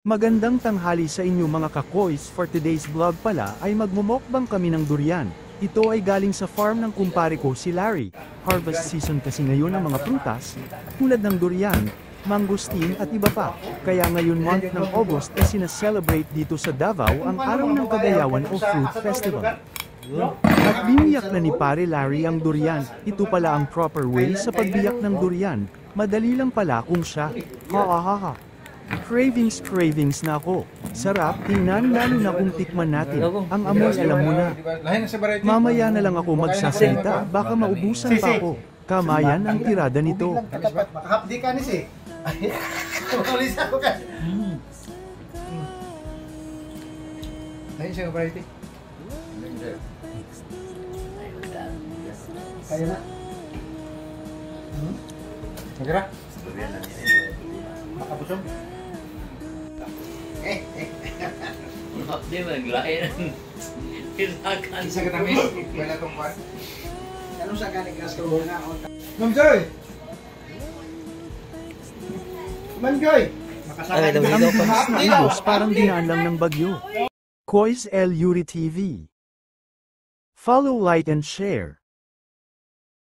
Magandang tanghali sa inyo mga kakoys. For today's vlog pala ay magmumukbang kami ng durian. Ito ay galing sa farm ng kumpare ko si Larry. Harvest season kasi ngayon ng mga prutas, tulad ng durian, mangosteen at iba pa. Kaya ngayon month ng August ay sinaselebrate dito sa Davao ang Araw ng Cagayawan o Fruit Festival. At biniyak na ni Pare Larry ang durian. Ito pala ang proper way sa pagbiyak ng durian. Madali lang pala kung siya. Ha ha ha ha. Cravings na ako. Sarap, tingnan lalo na kung tikman natin. Ang amoy alam mo na. Mamaya na lang ako magsasalita, baka maubusan pa ako. Kamayan ang tirada nito. Makahapdi ka nis eh. Tumalis ako ka. Lain siya ka variety. Kaya na. Magkara? Makabusog? Di ba, naglayan. Ilakan. Isa ka tamis? Wala tong kwan? Ano sa galing gas ka muna? Ma'am Joy! Ma'am Joy! Ang bilis na ilos parang dinaan lang ng bagyo. Kois El Yuri TV. Follow, like and share.